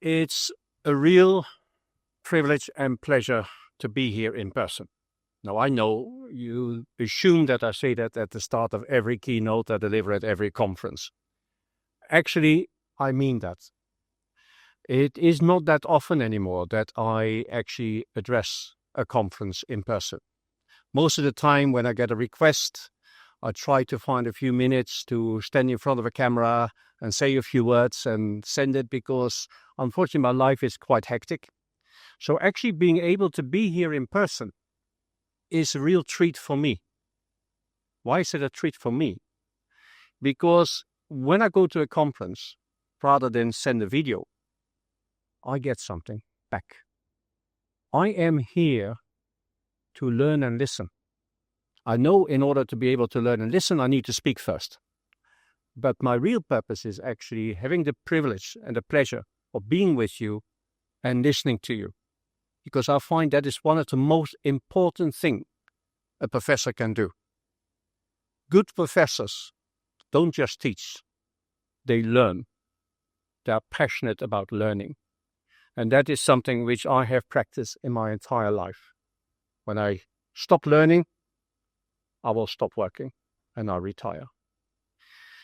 It's a real privilege and pleasure to be here in person. Now, I know you assume that I say that at the start of every keynote I deliver at every conference. Actually, I mean that. It is not that often anymore that I actually address a conference in person. Most of the time when I get a request, I try to find a few minutes to stand in front of a camera and say a few words and send it, because unfortunately my life is quite hectic. So actually being able to be here in person is a real treat for me. Why is it a treat for me? Because when I go to a conference, rather than send a video, I get something back. I am here to learn and listen. I know in order to be able to learn and listen, I need to speak first. But my real purpose is actually having the privilege and the pleasure of being with you and listening to you. Because I find that is one of the most important things a professor can do. Good professors don't just teach, they learn. They are passionate about learning. And that is something which I have practiced in my entire life. When I stop learning, I will stop working and I retire.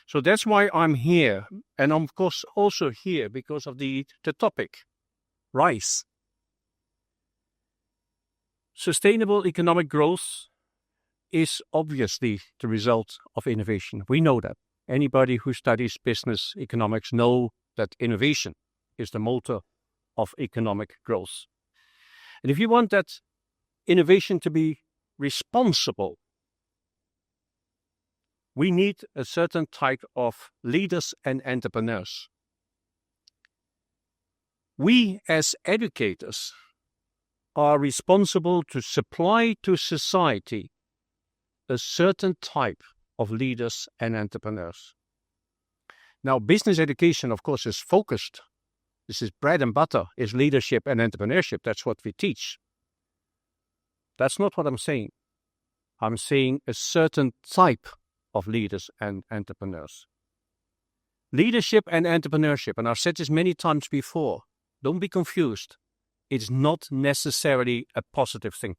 So that's why I'm here. And I'm of course also here because of the topic, RISE. Sustainable economic growth is obviously the result of innovation. We know that. Anybody who studies business economics know that innovation is the motor of economic growth. And if you want that innovation to be responsible, we need a certain type of leaders and entrepreneurs. We as educators are responsible to supply to society a certain type of leaders and entrepreneurs. Now, business education, of course, is focused. This is bread and butter, is leadership and entrepreneurship. That's what we teach. That's not what I'm saying. I'm saying a certain type of leaders and entrepreneurs. Leadership and entrepreneurship, and I've said this many times before, don't be confused. It's not necessarily a positive thing.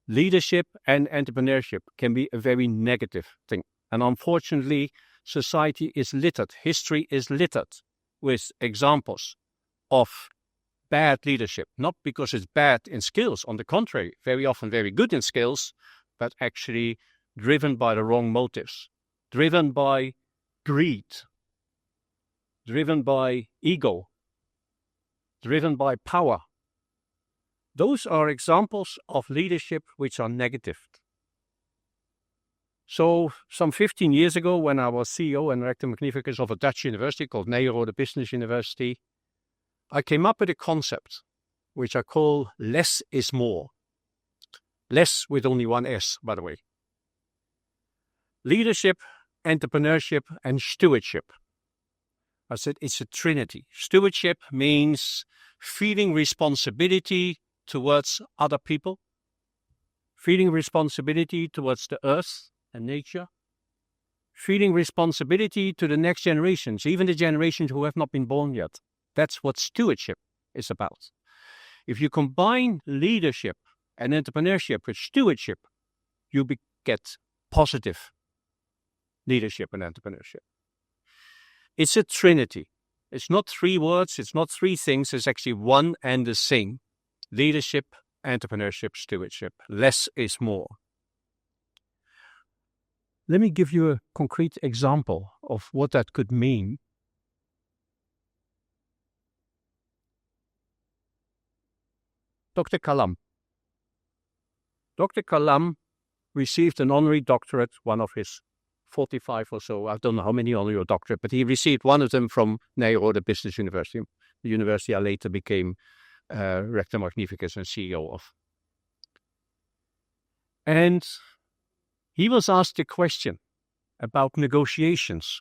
Leadership and entrepreneurship can be a very negative thing. And unfortunately, society is littered, history is littered with examples of bad leadership. Not because it's bad in skills, on the contrary, very often very good in skills, but actually driven by the wrong motives, driven by greed, driven by ego, driven by power. Those are examples of leadership which are negative. So some 15 years ago, when I was CEO and Rector Magnificus of a Dutch university called Nederrode Business University, I came up with a concept which I call less is more. Less with only one S, by the way. Leadership, entrepreneurship, and stewardship. I said it's a trinity. Stewardship means feeling responsibility towards other people, feeling responsibility towards the earth and nature, feeling responsibility to the next generations, even the generations who have not been born yet. That's what stewardship is about. If you combine leadership and entrepreneurship with stewardship, you get positive leadership and entrepreneurship. It's a trinity. It's not three words, it's not three things, it's actually one and the same. Leadership, entrepreneurship, stewardship. Less is more. Let me give you a concrete example of what that could mean. Dr. Kalam. Dr. Kalam received an honorary doctorate, one of his 45 or so, I don't know how many honorary doctorate, but he received one of them from Nederrode Business University, the university I later became Rector Magnificus and CEO of. And he was asked a question about negotiations.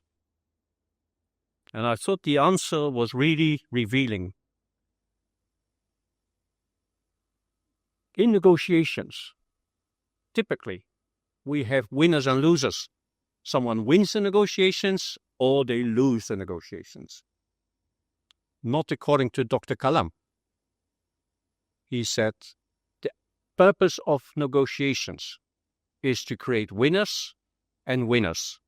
And I thought the answer was really revealing. In negotiations, typically, we have winners and losers. Someone wins the negotiations or they lose the negotiations. not according to Dr. Kalam. He said, the purpose of negotiations is to create winners and winners.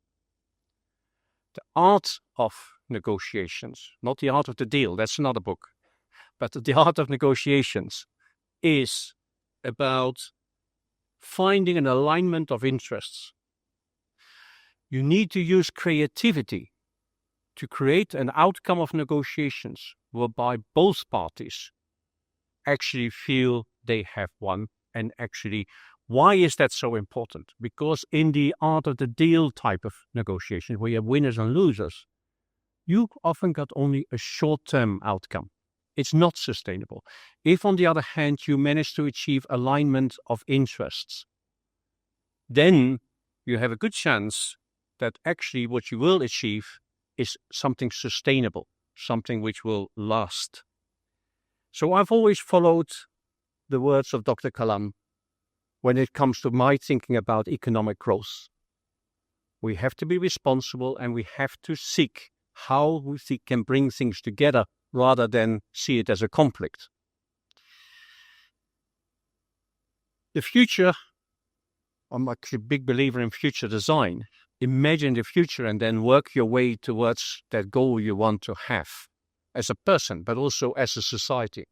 The art of negotiations, not the art of the deal, that's another book, but the art of negotiations is about finding an alignment of interests. You need to use creativity to create an outcome of negotiations whereby both parties actually feel they have won. And actually, why is that so important? Because in the art of the deal type of negotiation, where you have winners and losers, you often got only a short-term outcome. It's not sustainable. If, on the other hand, you manage to achieve alignment of interests, then you have a good chance that actually what you will achieve is something sustainable, something which will last. So I've always followed the words of Dr. Kalam when it comes to my thinking about economic growth. We have to be responsible and we have to seek how we can bring things together rather than see it as a conflict. The future, I'm actually a big believer in future design. Imagine the future and then work your way towards that goal you want to have as a person, but also as a society.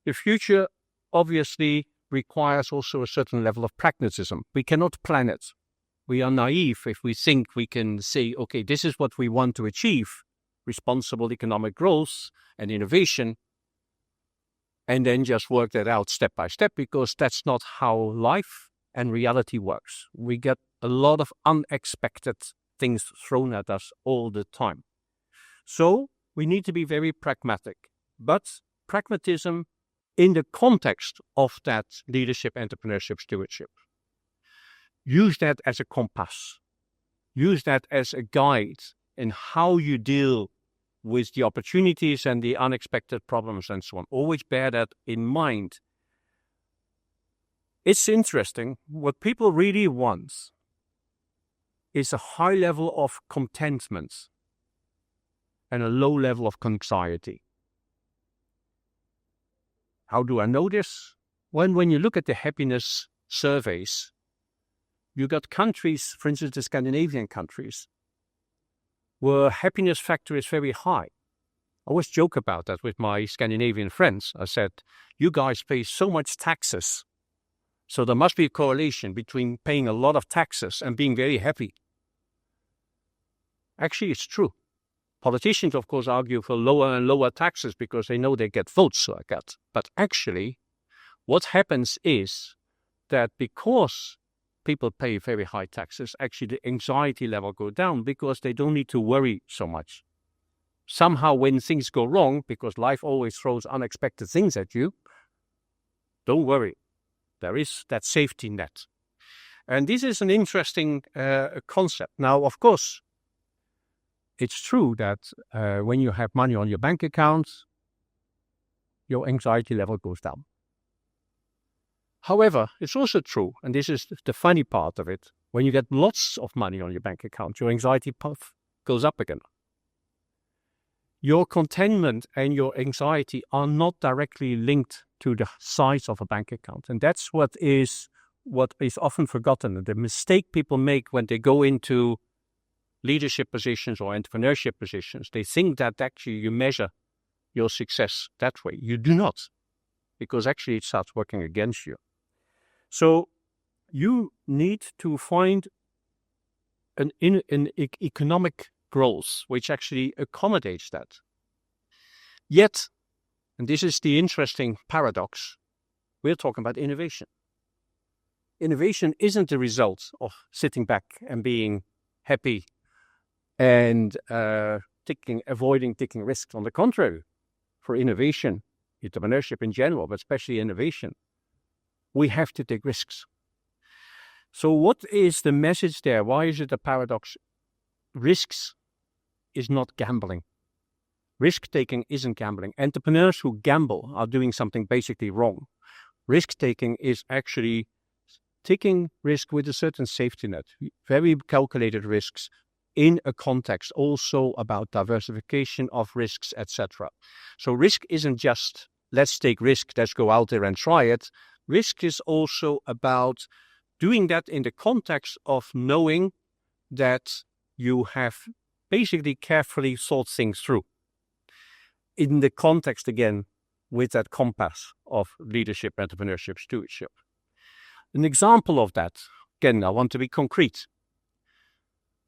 The future obviously requires also a certain level of pragmatism. We cannot plan it. We are naive if we think we can say, okay, this is what we want to achieve, responsible economic growth and innovation, and then just work that out step by step, because that's not how life and reality works. We get a lot of unexpected things thrown at us all the time. So we need to be very pragmatic, but pragmatism in the context of that leadership, entrepreneurship, stewardship. Use that as a compass. Use that as a guide in how you deal with the opportunities and the unexpected problems and so on. Always bear that in mind. It's interesting. What people really want is a high level of contentment and a low level of anxiety. How do I know this? When you look at the happiness surveys, you got countries, for instance, the Scandinavian countries, where happiness factor is very high. I always joke about that with my Scandinavian friends. I said, you guys pay so much taxes, so there must be a correlation between paying a lot of taxes and being very happy. Actually, it's true. Politicians, of course, argue for lower and lower taxes because they know they get votes like that. But actually, what happens is that because people pay very high taxes, actually the anxiety level goes down because they don't need to worry so much. Somehow when things go wrong, because life always throws unexpected things at you, don't worry. There is that safety net. And this is an interesting concept. Now, of course, it's true that when you have money on your bank account, your anxiety level goes down. However, it's also true, and this is the funny part of it, when you get lots of money on your bank account, your anxiety puff goes up again. Your contentment and your anxiety are not directly linked to the size of a bank account. And that's what is often forgotten. The mistake people make when they go into leadership positions or entrepreneurship positions, they think that actually you measure your success that way. You do not, because actually it starts working against you. So you need to find an economic growth which actually accommodates that. Yet, and this is the interesting paradox, we're talking about innovation. Innovation isn't the result of sitting back and being happy and avoiding taking risks. On the contrary, for innovation, entrepreneurship in general, but especially innovation, we have to take risks. So what is the message there? Why is it a paradox? Risks is not gambling. Risk-taking isn't gambling. Entrepreneurs who gamble are doing something basically wrong. Risk-taking is actually taking risk with a certain safety net, very calculated risks, in a context also about diversification of risks, etc. So risk isn't just, let's take risk, let's go out there and try it. Risk is also about doing that in the context of knowing that you have basically carefully thought things through. In the context, again, with that compass of leadership, entrepreneurship, stewardship. An example of that, again, I want to be concrete.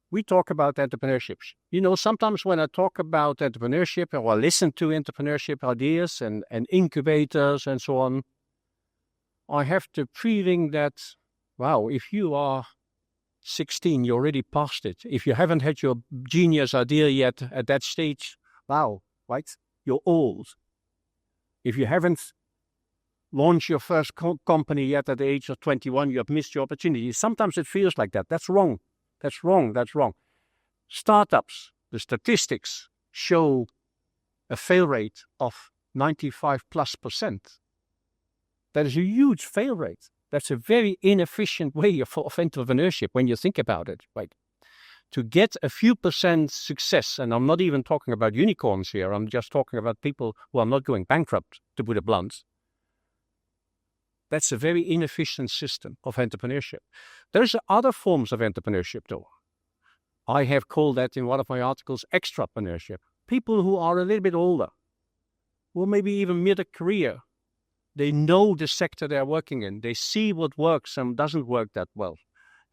We talk about entrepreneurship. You know, sometimes when I talk about entrepreneurship or I listen to entrepreneurship ideas and incubators and so on, I have the feeling that, wow, if you are 16, you're already past it. If you haven't had your genius idea yet at that stage, wow, right? You're old. If you haven't launched your first company yet at the age of 21, you have missed your opportunity. Sometimes it feels like that. That's wrong. That's wrong. That's wrong. Startups, the statistics show a fail rate of 95+%. That is a huge fail rate. That's a very inefficient way of entrepreneurship when you think about it, right? To get a few percent success, and I'm not even talking about unicorns here, I'm just talking about people who are not going bankrupt, to put it blunt. That's a very inefficient system of entrepreneurship. There's other forms of entrepreneurship, though. I have called that in one of my articles extrapreneurship. People who are a little bit older, or maybe even mid-career. They know the sector they're working in. They see what works and doesn't work that well.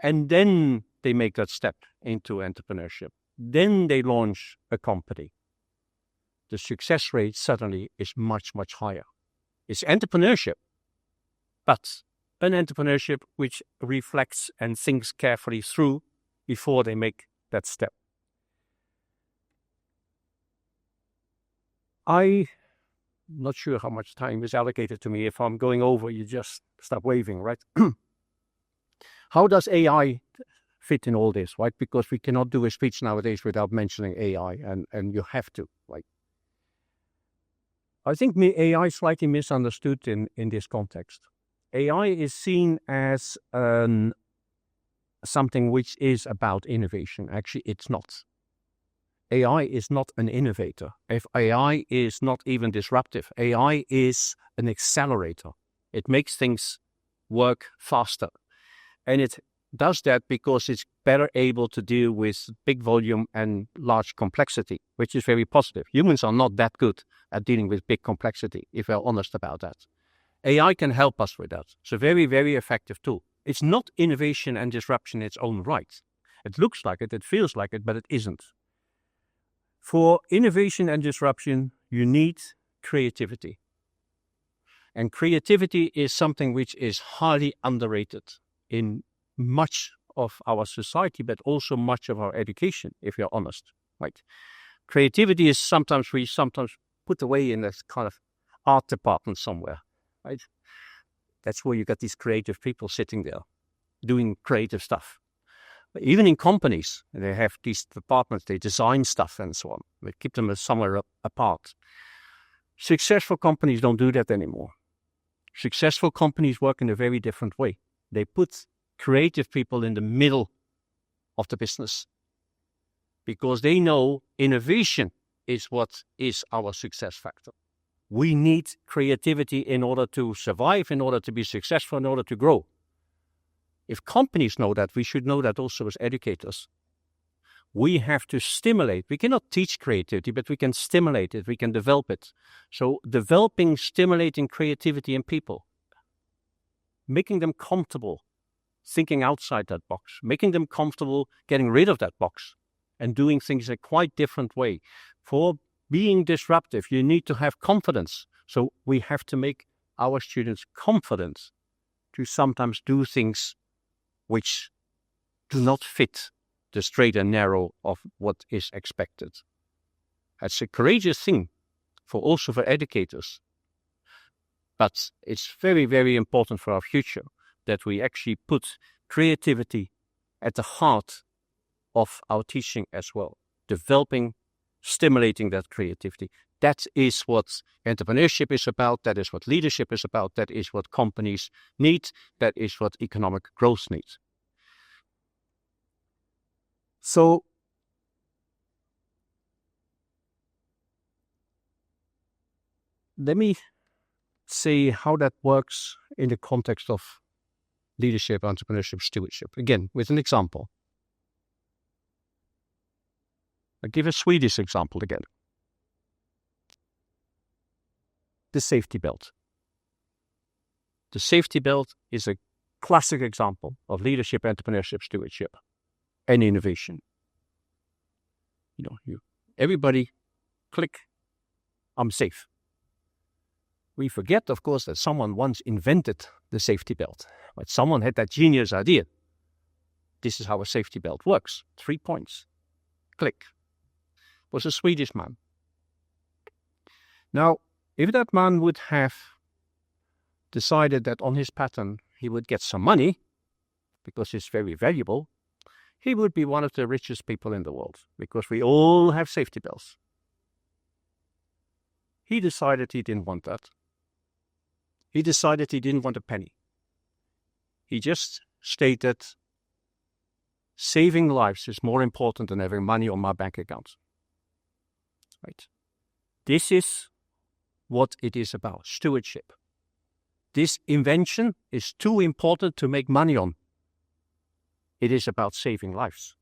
And then they make that step into entrepreneurship. Then they launch a company. The success rate suddenly is much, much higher. It's entrepreneurship, but an entrepreneurship which reflects and thinks carefully through before they make that step. I'm not sure how much time is allocated to me. If I'm going over, you just stop waving, right? How does AI fit in all this, right? Because we cannot do a speech nowadays without mentioning AI, and you have to, right? I think AI is slightly misunderstood in this context. AI is seen as something which is about innovation. Actually, it's not. AI is not an innovator. If AI is not even disruptive. AI is an accelerator. It makes things work faster. And it does that because it's better able to deal with big volume and large complexity, which is very positive. Humans are not that good at dealing with big complexity, if we're honest about that. AI can help us with that. It's a very, very effective tool. It's not innovation and disruption in its own right. It looks like it feels like it, but it isn't. For innovation and disruption, you need creativity. And creativity is something which is highly underrated in much of our society, but also much of our education, if you're honest, right? Creativity is sometimes put away in this kind of art department somewhere, right? That's where you got these creative people sitting there doing creative stuff. Even in companies, they have these departments, they design stuff and so on. They keep them somewhere apart. Successful companies don't do that anymore. Successful companies work in a very different way. They put creative people in the middle of the business because they know innovation is what is our success factor. We need creativity in order to survive, in order to be successful, in order to grow. If companies know that, we should know that also as educators. We have to stimulate. We cannot teach creativity, but we can stimulate it. We can develop it. So developing, stimulating creativity in people, making them comfortable, thinking outside that box, making them comfortable getting rid of that box and doing things a quite different way. For being disruptive, you need to have confidence. So we have to make our students confident to sometimes do things which do not fit the straight and narrow of what is expected. It's a courageous thing for educators. But it's very, very important for our future that we actually put creativity at the heart of our teaching as well. Developing, stimulating that creativity. That is what entrepreneurship is about. That is what leadership is about. That is what companies need. That is what economic growth needs. So let me see how that works in the context of leadership, entrepreneurship, stewardship. Again, with an example. I'll give a Swedish example again. The safety belt. The safety belt is a classic example of leadership, entrepreneurship, stewardship, and innovation. Everybody click, I'm safe. We forget, of course, that someone once invented the safety belt. But someone had that genius idea. This is how a safety belt works. 3 points. Click. Was a Swedish man. Now, if that man would have decided that on his patent he would get some money, because it's very valuable, he would be one of the richest people in the world, because we all have safety belts. He decided he didn't want that. He decided he didn't want a penny. He just stated, saving lives is more important than having money on my bank account. Right? This is what it is about, stewardship. This invention is too important to make money on. It is about saving lives.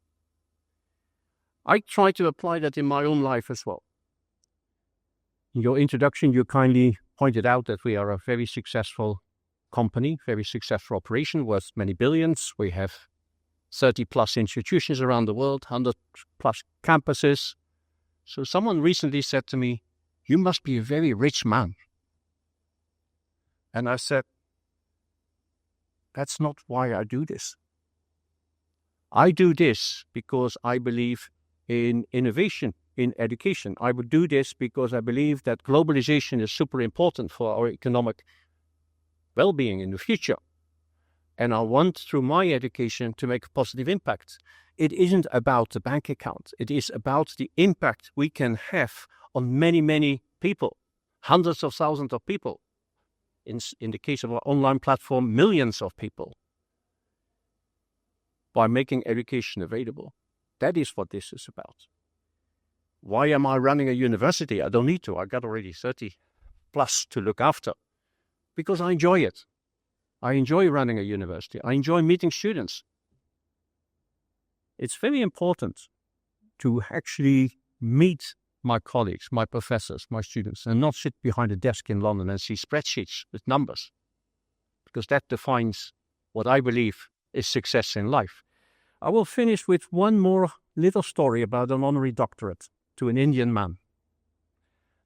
I try to apply that in my own life as well. In your introduction, you kindly pointed out that we are a very successful company, very successful operation worth many billions. We have 30 plus institutions around the world, 100 plus campuses. So someone recently said to me, you must be a very rich man. And I said, that's not why I do this. I do this because I believe in innovation, in education. I would do this because I believe that globalization is super important for our economic well-being in the future. And I want, through my education, to make a positive impact. It isn't about the bank account. It is about the impact we can have on many, many people, hundreds of thousands of people. In the case of our online platform, millions of people, by making education available. That is what this is about. Why am I running a university? I don't need to. I got already 30 plus to look after. Because I enjoy it. I enjoy running a university. I enjoy meeting students. It's very important to actually meet my colleagues, my professors, my students, and not sit behind a desk in London and see spreadsheets with numbers. Because that defines what I believe is success in life. I will finish with one more little story about an honorary doctorate to an Indian man.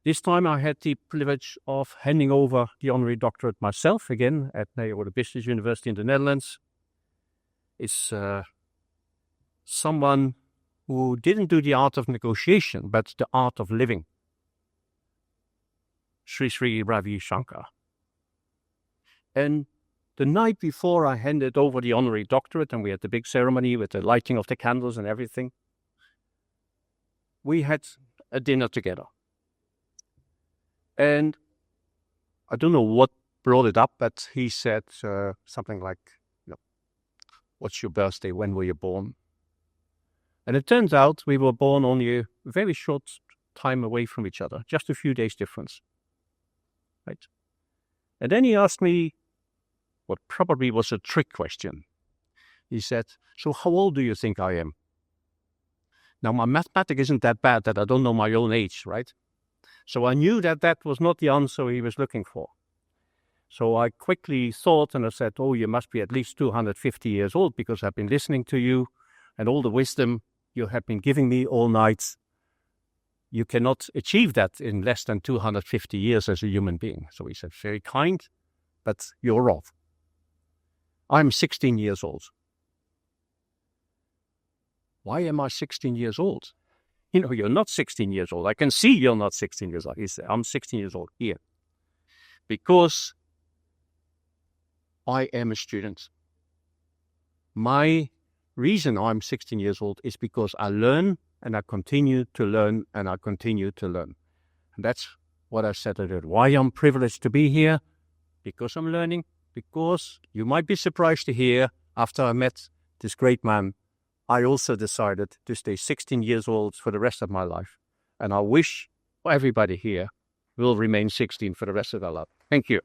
This time I had the privilege of handing over the honorary doctorate myself, again, at the Business University in the Netherlands. It's someone who didn't do the art of negotiation, but the art of living. Sri Ravi Shankar. And the night before I handed over the honorary doctorate, and we had the big ceremony with the lighting of the candles and everything, we had a dinner together. And I don't know what brought it up, but he said something like, what's your birthday? When were you born? And it turns out we were born only a very short time away from each other, just a few days difference. Right? And then he asked me what probably was a trick question. He said, so how old do you think I am? Now, my mathematics isn't that bad that I don't know my own age, right? So I knew that that was not the answer he was looking for. So I quickly thought, and I said, oh, you must be at least 250 years old, because I've been listening to you and all the wisdom you have been giving me all night. You cannot achieve that in less than 250 years as a human being. So he said, very kind, but you're wrong. I'm 16 years old. Why am I 16 years old? You're not 16 years old. I can see you're not 16 years old. He said, I'm 16 years old here. Because I am a student. My reason I'm 16 years old is because I learn and I continue to learn and I continue to learn. And that's what I said earlier. Why I'm privileged to be here? Because I'm learning. Because you might be surprised to hear, after I met this great man, I also decided to stay 16 years old for the rest of my life. And I wish for everybody here will remain 16 for the rest of our life. Thank you.